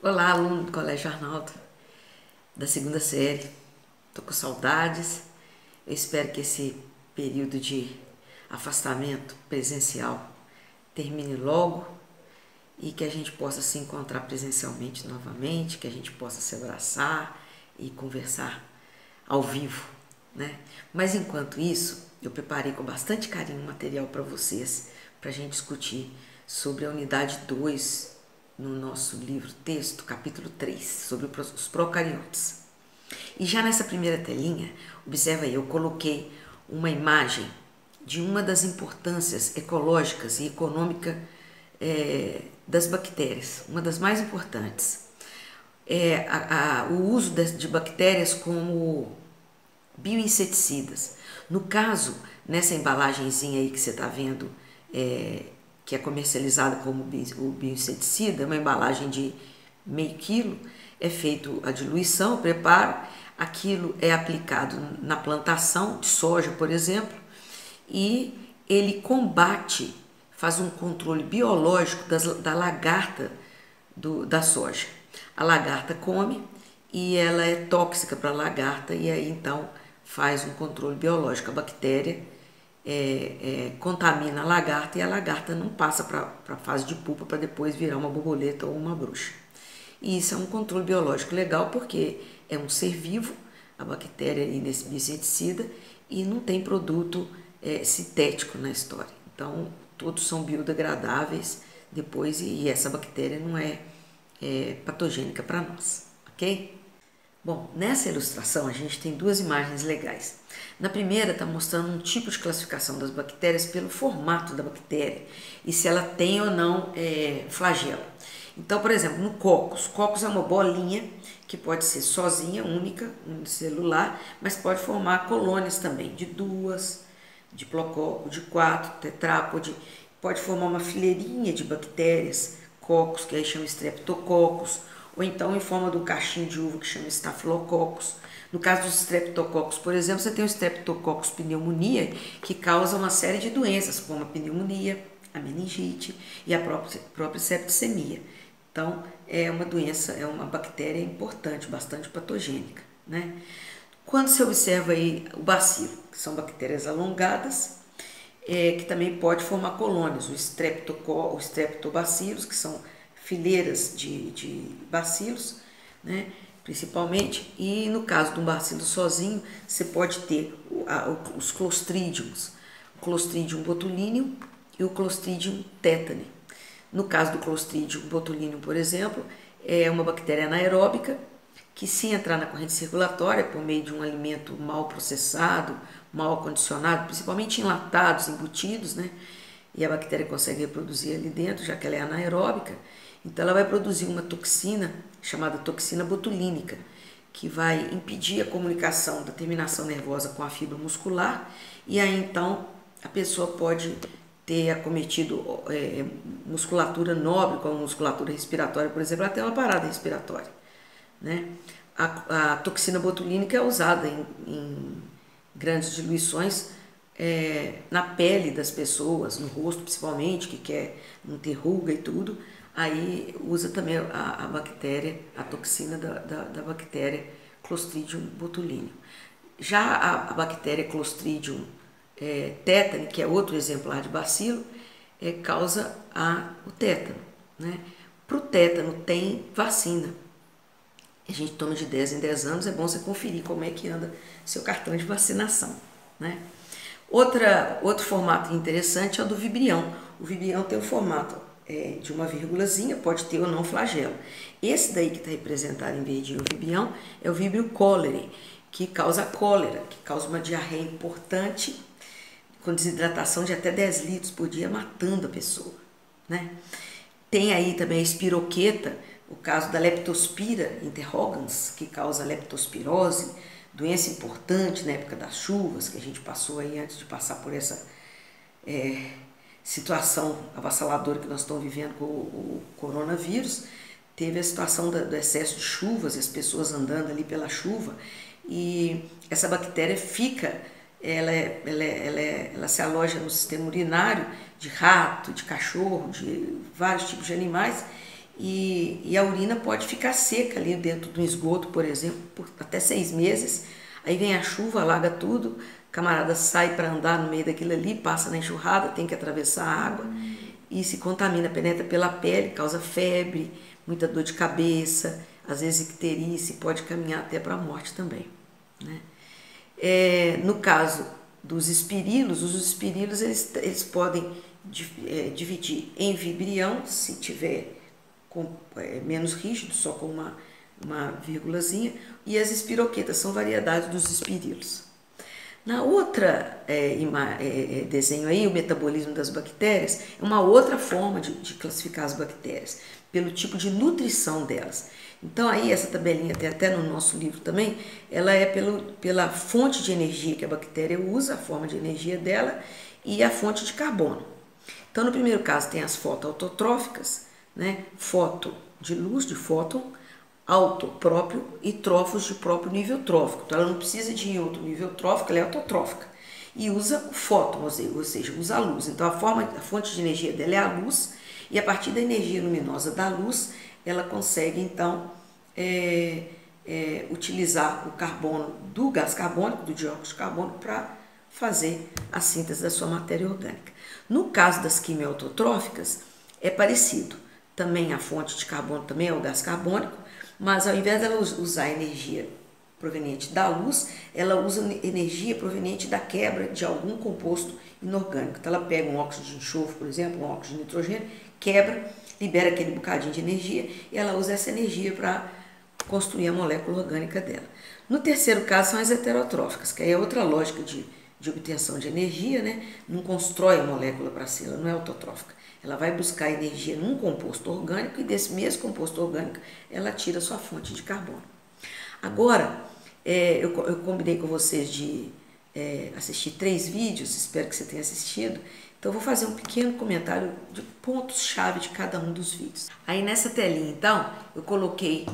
Olá, aluno do Colégio Arnaldo, da segunda série. Tô com saudades. Eu espero que esse período de afastamento presencial termine logo e que a gente possa se encontrar presencialmente novamente, que a gente possa se abraçar e conversar ao vivo, né? Mas enquanto isso, eu preparei com bastante carinho um material para vocês, para a gente discutir sobre a unidade 2 no nosso livro texto, capítulo 3, sobre os procariotes. E já nessa primeira telinha, observa aí, eu coloquei uma imagem de uma das importâncias ecológicas e econômicas das bactérias, uma das mais importantes. O uso de bactérias como bioinseticidas. No caso, nessa embalagenzinha aí que você está vendo, que é comercializada como o bioinseticida, uma embalagem de meio quilo, é feito a diluição, o preparo, aquilo é aplicado na plantação de soja, por exemplo, e ele combate, faz um controle biológico da lagarta da soja. A lagarta come e ela é tóxica para a lagarta e aí então faz um controle biológico. A bactéria contamina a lagarta e a lagarta não passa para a fase de pupa para depois virar uma borboleta ou uma bruxa. E isso é um controle biológico legal porque é um ser vivo, a bactéria aí nesse bioinseticida, e não tem produto sintético na história. Então, todos são biodegradáveis depois e essa bactéria não é patogênica para nós, ok? Bom, nessa ilustração a gente tem duas imagens legais. Na primeira está mostrando um tipo de classificação das bactérias pelo formato da bactéria e se ela tem ou não flagelo. Então, por exemplo, no cocos é uma bolinha que pode ser sozinha, única, unicelular, mas pode formar colônias também, de duas, de plococo, de quatro, tetrápode, pode formar uma fileirinha de bactérias, cocos, que aí chama streptococcus, ou então em forma de um cachinho de uva que chama estafilococcus. No caso dos streptococcus, por exemplo, você tem o streptococcus pneumonia, que causa uma série de doenças, como a pneumonia, a meningite e a própria septicemia. Então, é uma doença, é uma bactéria importante, bastante patogênica, né? Quando você observa aí o bacilo, que são bactérias alongadas, que também pode formar colônias, o streptobacillus, que são fileiras de bacilos, né, principalmente, e no caso de um bacilo sozinho, você pode ter os clostridiums, o Clostridium botulinum e o Clostridium tetani. No caso do Clostridium botulinum, por exemplo, é uma bactéria anaeróbica que, se entrar na corrente circulatória por meio de um alimento mal processado, mal acondicionado, principalmente enlatados, embutidos, né? E a bactéria consegue reproduzir ali dentro, já que ela é anaeróbica, então ela vai produzir uma toxina chamada toxina botulínica, que vai impedir a comunicação da terminação nervosa com a fibra muscular, e aí então a pessoa pode ter acometido musculatura nobre, como musculatura respiratória, por exemplo, até uma parada respiratória, né? A toxina botulínica é usada em grandes diluições na pele das pessoas, no rosto principalmente, que quer não ter ruga e tudo, aí usa também a bactéria, a toxina da bactéria Clostridium botulinum. Já a bactéria Clostridium tetani, que é outro exemplar de bacilo, causa o tétano, né? Para o tétano tem vacina. A gente toma de 10 em 10 anos, é bom você conferir como é que anda seu cartão de vacinação, né? Outro formato interessante é o do vibrião. O vibrião tem o formato de uma vírgulazinha, pode ter ou não flagelo. Esse daí que está representado em verdinho, o vibrião, é o Vibrio cholerae, que causa cólera, que causa uma diarreia importante, com desidratação de até 10 litros por dia, matando a pessoa, né? Tem aí também a espiroqueta, o caso da Leptospira interrogans, que causa leptospirose, doença importante na época das chuvas, que a gente passou aí antes de passar por essa situação avassaladora que nós estamos vivendo com o coronavírus. Teve a situação do excesso de chuvas, as pessoas andando ali pela chuva, e essa bactéria fica, ela se aloja no sistema urinário de rato, de cachorro, de vários tipos de animais, e a urina pode ficar seca ali dentro do esgoto, por exemplo, por até 6 meses. Aí vem a chuva, alaga tudo, o camarada sai para andar no meio daquilo ali, passa na enxurrada, tem que atravessar a água e se contamina, penetra pela pele, causa febre, muita dor de cabeça, às vezes icterícia, pode caminhar até para a morte também, né? No caso dos espirilos, os espirilos eles podem dividir em vibrião, se tiver menos rígido, só com uma vírgulazinha, e as espiroquetas são variedades dos espirilos. Na outra desenho aí, o metabolismo das bactérias, é uma outra forma de classificar as bactérias, pelo tipo de nutrição delas. Então aí essa tabelinha tem até no nosso livro também, ela é pela fonte de energia que a bactéria usa, a forma de energia dela e a fonte de carbono. Então no primeiro caso tem as fotoautotróficas, né? Foto de luz, de fóton, auto próprio e trófos de próprio nível trófico. Então ela não precisa de outro nível trófico, ela é autotrófica. E usa o fóton, ou seja, usa a luz. Então a fonte de energia dela é a luz, e a partir da energia luminosa da luz, ela consegue então utilizar o carbono do gás carbônico, do dióxido de carbono, para fazer a síntese da sua matéria orgânica. No caso das quimioautotróficas, é parecido. Também a fonte de carbono também é o gás carbônico, mas ao invés dela usar energia proveniente da luz, ela usa energia proveniente da quebra de algum composto inorgânico. Então ela pega um óxido de enxofre, por exemplo, um óxido de nitrogênio, quebra, libera aquele bocadinho de energia e ela usa essa energia para construir a molécula orgânica dela. No terceiro caso são as heterotróficas, que aí é outra lógica de obtenção de energia, né? Não constrói a molécula para si, ela não é autotrófica. Ela vai buscar energia num composto orgânico e desse mesmo composto orgânico ela tira sua fonte de carbono. Agora, eu combinei com vocês de assistir 3 vídeos, espero que você tenha assistido. Então, eu vou fazer um pequeno comentário de pontos-chave de cada um dos vídeos. Aí, nessa telinha, então, eu coloquei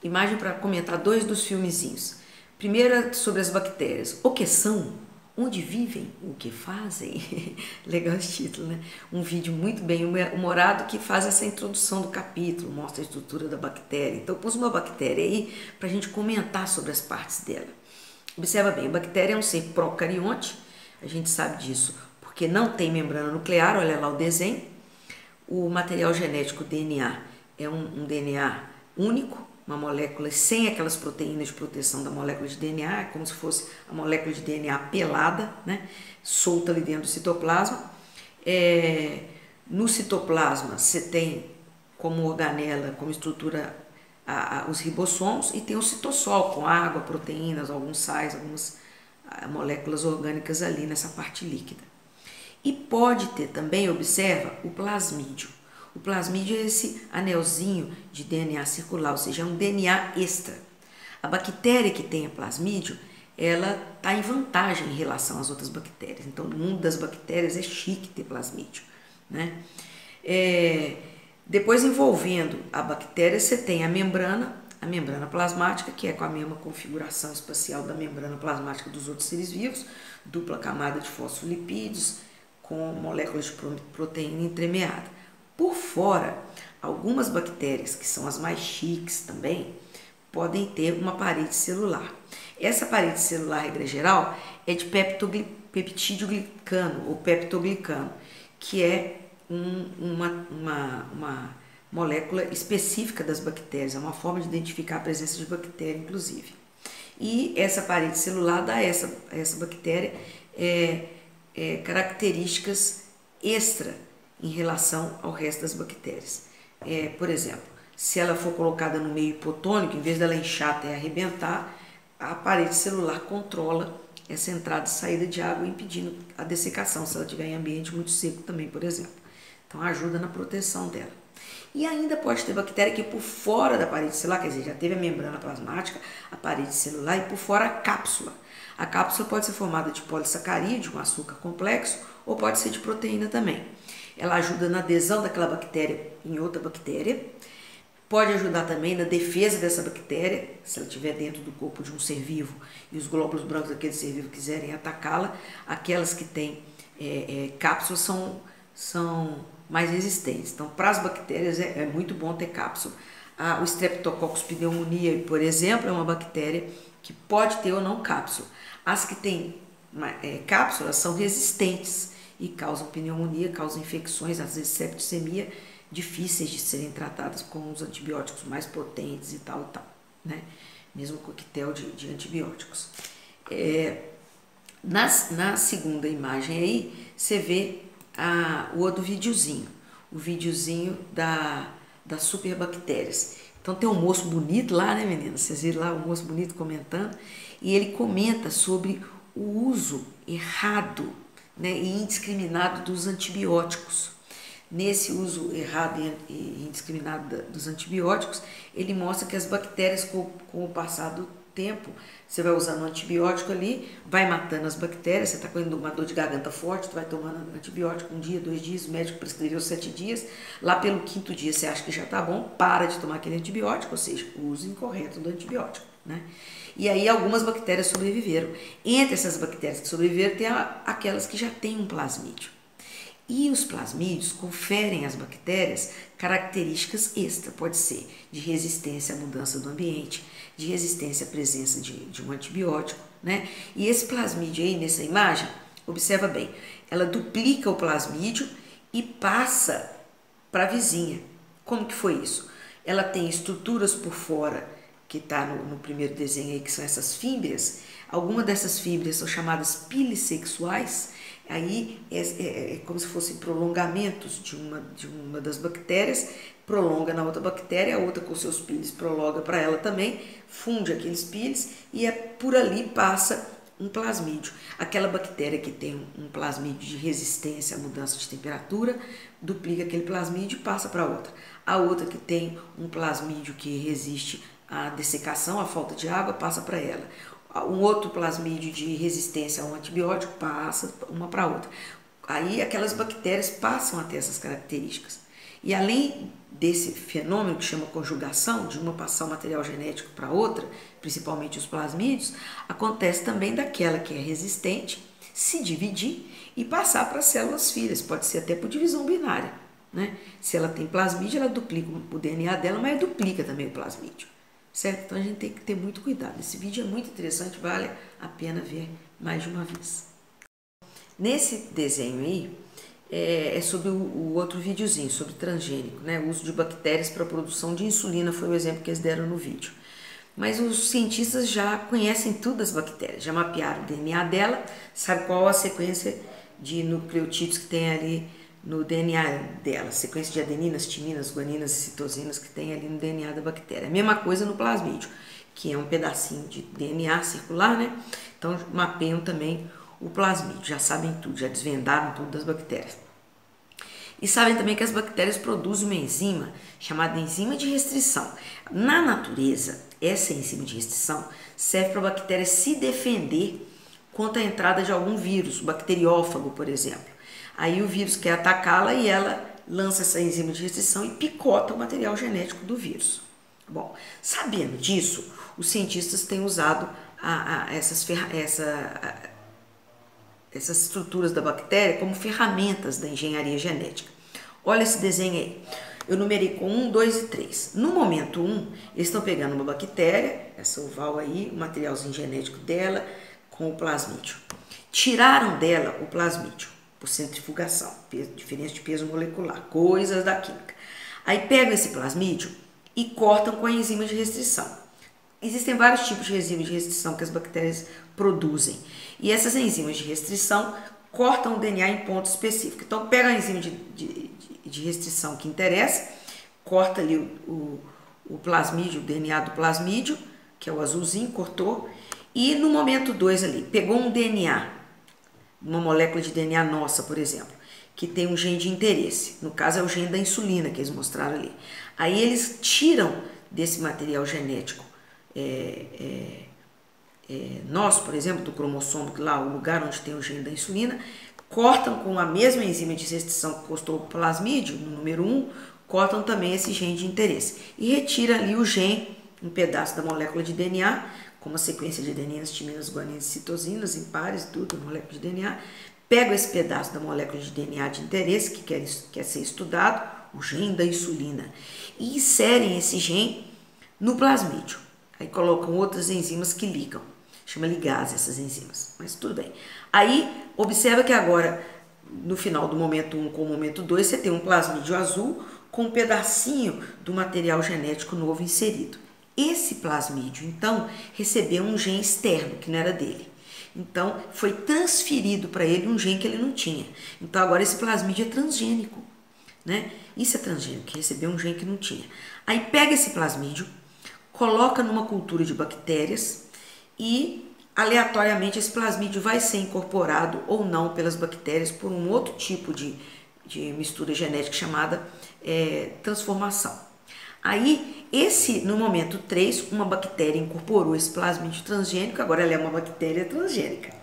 imagem para comentar 2 dos filmezinhos. Primeiro é sobre as bactérias. O que são? Onde vivem? O que fazem? Legal esse título, né? Um vídeo muito bem humorado que faz essa introdução do capítulo, mostra a estrutura da bactéria. Então, eu pus uma bactéria aí para a gente comentar sobre as partes dela. Observa bem, a bactéria é um ser procarionte, a gente sabe disso porque não tem membrana nuclear, olha lá o desenho. O material genético DNA é um DNA único, uma molécula sem aquelas proteínas de proteção da molécula de DNA, é como se fosse a molécula de DNA pelada, né? Solta ali dentro do citoplasma. No citoplasma você tem como organela, como estrutura os ribossomos, e tem o citossol com água, proteínas, alguns sais, algumas moléculas orgânicas ali nessa parte líquida. E pode ter também, observa, o plasmídio. O plasmídio é esse anelzinho de DNA circular, ou seja, é um DNA extra. A bactéria que tem plasmídio, ela está em vantagem em relação às outras bactérias. Então, no mundo das bactérias é chique ter plasmídio, né? Depois, envolvendo a bactéria, você tem a membrana plasmática, que é com a mesma configuração espacial da membrana plasmática dos outros seres vivos, dupla camada de fosfolipídios com moléculas de proteína entremeada. Por fora, algumas bactérias, que são as mais chiques também, podem ter uma parede celular. Essa parede celular, regra geral, é de peptídeo glicano ou peptoglicano, que é uma molécula específica das bactérias, é uma forma de identificar a presença de bactéria, inclusive. E essa parede celular dá a essa bactéria características extra em relação ao resto das bactérias. Por exemplo, se ela for colocada no meio hipotônico, em vez dela inchar até arrebentar, a parede celular controla essa entrada e saída de água, impedindo a dessecação, se ela estiver em ambiente muito seco também, por exemplo. Então, ajuda na proteção dela. E ainda pode ter bactéria que por fora da parede celular, quer dizer, já teve a membrana plasmática, a parede celular e por fora a cápsula. A cápsula pode ser formada de polissacarídeo, um açúcar complexo, ou pode ser de proteína também. Ela ajuda na adesão daquela bactéria em outra bactéria, pode ajudar também na defesa dessa bactéria, se ela estiver dentro do corpo de um ser vivo e os glóbulos brancos daquele ser vivo quiserem atacá-la. Aquelas que têm cápsulas são mais resistentes. Então, para as bactérias é muito bom ter cápsula. O Streptococcus pneumoniae, por exemplo, é uma bactéria que pode ter ou não cápsula. As que têm cápsulas são resistentes e causam pneumonia, causam infecções, às vezes septicemia, difíceis de serem tratadas com os antibióticos mais potentes e tal, né? Mesmo coquetel de antibióticos. Na segunda imagem aí, você vê o outro videozinho, o videozinho das superbactérias. Então tem um moço bonito lá, né, meninas? Vocês viram lá o moço bonito comentando? E ele comenta sobre o uso errado, né, e indiscriminado dos antibióticos. Nesse uso errado e indiscriminado dos antibióticos, ele mostra que as bactérias, com o passar do tempo, você vai usando um antibiótico ali, vai matando as bactérias. Você está com uma dor de garganta forte, tu vai tomando antibiótico 1 dia, 2 dias, o médico prescreveu 7 dias, lá pelo 5º dia você acha que já está bom, para de tomar aquele antibiótico, ou seja, o uso incorreto do antibiótico, né? E aí algumas bactérias sobreviveram. Entre essas bactérias que sobreviveram, tem aquelas que já têm um plasmídio. E os plasmídios conferem às bactérias características extra, pode ser de resistência à mudança do ambiente, de resistência à presença de um antibiótico, né? E esse plasmídio aí, nessa imagem, observa bem, ela duplica o plasmídio e passa para a vizinha. Como que foi isso? Ela tem estruturas por fora, que está no primeiro desenho aí, que são essas fímbrias. Algumas dessas fímbrias são chamadas pilissexuais. Aí é como se fossem prolongamentos de uma das bactérias, prolonga na outra bactéria, a outra com seus pílis prolonga para ela também, funde aqueles pílis e por ali passa um plasmídio. Aquela bactéria que tem um plasmídio de resistência à mudança de temperatura, duplica aquele plasmídio e passa para outra. A outra que tem um plasmídio que resiste à dessecação, à falta de água, passa para ela. Um outro plasmídio de resistência a um antibiótico passa uma para outra. Aí aquelas bactérias passam a ter essas características. E além desse fenômeno que chama conjugação, de uma passar o material genético para outra, principalmente os plasmídios, acontece também daquela que é resistente se dividir e passar para as células filhas, pode ser até por divisão binária, né? Se ela tem plasmídio, ela duplica o DNA dela, mas duplica também o plasmídio. Certo? Então a gente tem que ter muito cuidado. Esse vídeo é muito interessante, vale a pena ver mais de uma vez. Nesse desenho aí, é sobre o outro videozinho, sobre transgênico, né? O uso de bactérias para a produção de insulina foi o exemplo que eles deram no vídeo. Mas os cientistas já conhecem tudo das bactérias, já mapearam o DNA dela, sabe qual a sequência de nucleotídeos que tem ali no DNA dela, sequência de adeninas, timinas, guaninas e citosinas que tem ali no DNA da bactéria. A mesma coisa no plasmídio, que é um pedacinho de DNA circular, né? Então mapeiam também o plasmídio, já sabem tudo, já desvendaram tudo das bactérias. E sabem também que as bactérias produzem uma enzima chamada enzima de restrição. Na natureza, essa enzima de restrição serve para a bactéria se defender contra a entrada de algum vírus, o bacteriófago, por exemplo. Aí o vírus quer atacá-la e ela lança essa enzima de restrição e picota o material genético do vírus. Bom, sabendo disso, os cientistas têm usado essas estruturas da bactéria como ferramentas da engenharia genética. Olha esse desenho aí. Eu numerei com 1, 2 e 3. No momento 1, eles estão pegando uma bactéria, essa oval aí, o materialzinho genético dela, com o plasmídio. Tiraram dela o plasmídio por centrifugação, diferença de peso molecular, coisas da química. Aí pegam esse plasmídio e cortam com a enzima de restrição. Existem vários tipos de enzimas de restrição que as bactérias produzem. E essas enzimas de restrição cortam o DNA em ponto específico. Então, pega a enzima de restrição que interessa, corta ali o plasmídio, o DNA do plasmídio, que é o azulzinho, cortou. E no momento 2 ali, pegou um DNA, uma molécula de DNA nossa, por exemplo, que tem um gene de interesse. No caso, é o gene da insulina que eles mostraram ali. Aí eles tiram desse material genético nosso, por exemplo, do cromossomo, lá o lugar onde tem o gene da insulina, cortam com a mesma enzima de restrição que cortou o plasmídio, no número 1, cortam também esse gene de interesse. E retira ali o gene, um pedaço da molécula de DNA, com uma sequência de adeninas, timinas, guaninas e citosinas, em pares, tudo, molécula de DNA, pegam esse pedaço da molécula de DNA de interesse que quer ser estudado, o gene da insulina, e inserem esse gene no plasmídio. Aí colocam outras enzimas que ligam, chama ligase essas enzimas, mas tudo bem. Aí observa que agora, no final do momento 1 com o momento 2, você tem um plasmídio azul com um pedacinho do material genético novo inserido. Esse plasmídio, então, recebeu um gene externo, que não era dele. Então, foi transferido para ele um gene que ele não tinha. Então, agora esse plasmídio é transgênico, né? Isso é transgênico, que recebeu um gene que não tinha. Aí pega esse plasmídio, coloca numa cultura de bactérias e, aleatoriamente, esse plasmídio vai ser incorporado ou não pelas bactérias por um outro tipo de mistura genética chamada transformação. Aí, no momento 3, uma bactéria incorporou esse plasmídio transgênico, agora ela é uma bactéria transgênica.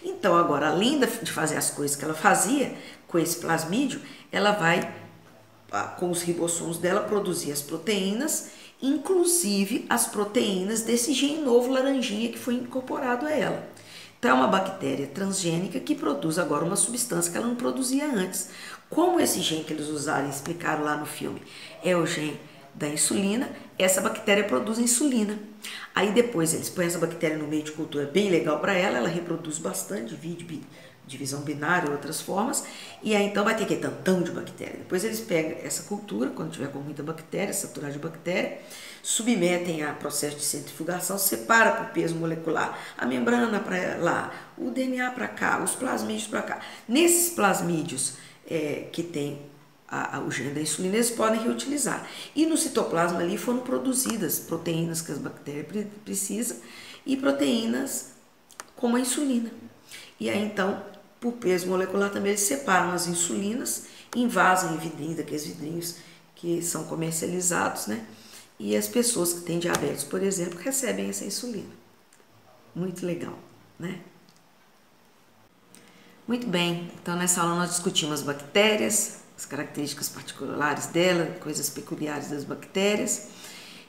Então, agora, além de fazer as coisas que ela fazia com esse plasmídio, ela vai, com os ribossomos dela, produzir as proteínas, inclusive as proteínas desse gene novo laranjinha que foi incorporado a ela. Então, é uma bactéria transgênica que produz agora uma substância que ela não produzia antes. Como esse gene que eles usaram e explicaram lá no filme é o gene da insulina, essa bactéria produz insulina. Aí depois eles põem essa bactéria no meio de cultura bem legal para ela reproduz bastante, divisão binária e outras formas, e aí então vai ter que ter tantão de bactéria. Depois eles pegam essa cultura, quando tiver com muita bactéria, saturada de bactéria, submetem a processo de centrifugação, separa por peso molecular a membrana para lá, o DNA para cá, os plasmídios para cá. Nesses plasmídios que tem o gene da insulina, eles podem reutilizar. E no citoplasma ali foram produzidas proteínas que as bactérias precisam e proteínas como a insulina. E aí então, por peso molecular também eles separam as insulinas, invasam em vidrinhos, daqueles vidrinhos que são comercializados, né? E as pessoas que têm diabetes, por exemplo, recebem essa insulina. Muito legal, né? Muito bem, então nessa aula nós discutimos as bactérias, as características particulares dela, coisas peculiares das bactérias,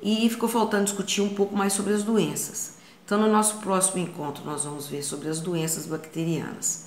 e ficou faltando discutir um pouco mais sobre as doenças. Então, no nosso próximo encontro, nós vamos ver sobre as doenças bacterianas.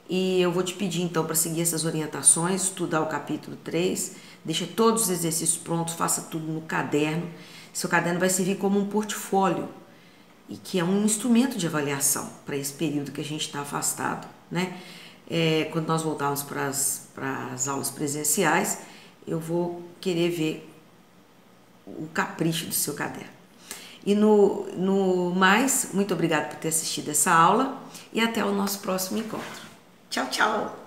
E eu vou te pedir, então, para seguir essas orientações, estudar o capítulo 3, deixa todos os exercícios prontos, faça tudo no caderno. Seu caderno vai servir como um portfólio, e que é um instrumento de avaliação para esse período que a gente está afastado, né? Quando nós voltarmos para as aulas presenciais, eu vou querer ver o capricho do seu caderno. E no mais, muito obrigada por ter assistido essa aula e até o nosso próximo encontro. Tchau, tchau!